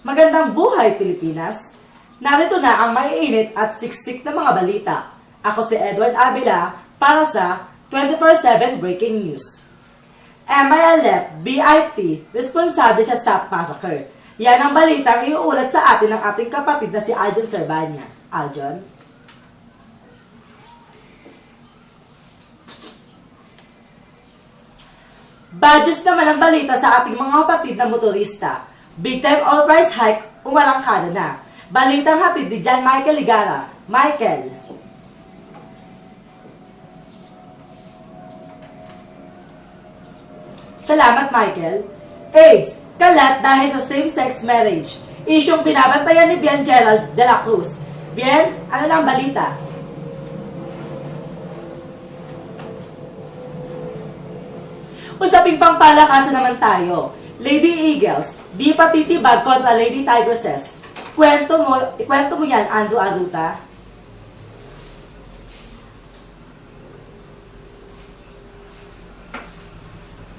Magandang buhay, Pilipinas! Narito na ang maiinit at siksik na mga balita. Ako si Edward Avila para sa 24/7 Breaking News. MILF BIT responsable sa SAP Massacre. Yan ang balitang iuulat sa atin ng ating kapatid na si Aljon Servania. Aljon? Badges naman ang balita sa ating mga kapatid na motorista. Big time oil price hike, umarangkada na. Balitang hatid ni John Michael Ligara. Michael. Salamat, Michael. AIDS, kalat dahil sa same-sex marriage. Isyong binabantayan ni Bien Gerald de la Cruz. Bien, ano na ang balita? Usaping pangpalakasan naman tayo. Lady Eagles, di pa titibag kontra Lady Tigresses. Kwento mo yan, Andrew Aruta.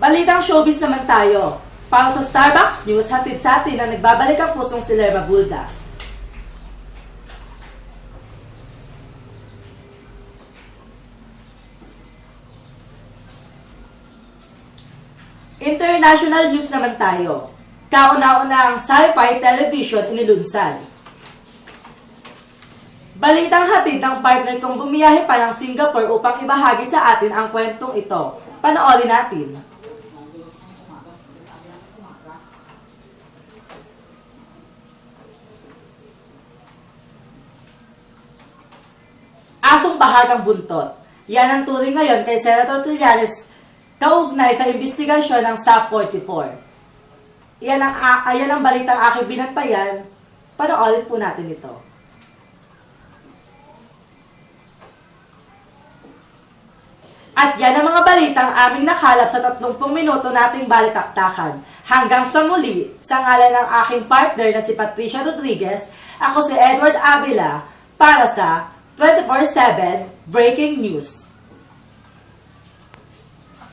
Balitang showbiz naman tayo. Para sa Starbucks News, hatid sa atin na nagbabalik ang pusong si Lerma Bulda. International news naman tayo. Kauna-una ang sci-fi television inilunsad. Balitang hatid ng partner kong bumiyahe pa ng Singapore upang ibahagi sa atin ang kwentong ito. Panoorin natin. Asong bahagang buntot. Yan ang turing ngayon kay Senator Trillanes kaugnay sa investigasyon ng SAP 44. Yan ang balitang aking binantayan. Panoorin po natin ito. At yan ang mga balitang aming nakalap sa 30 minuto nating balitaktakan. Hanggang sa muli, sa ngalan ng aking partner na si Patricia Rodriguez, ako si Edward Avila para sa 24/7 Breaking News.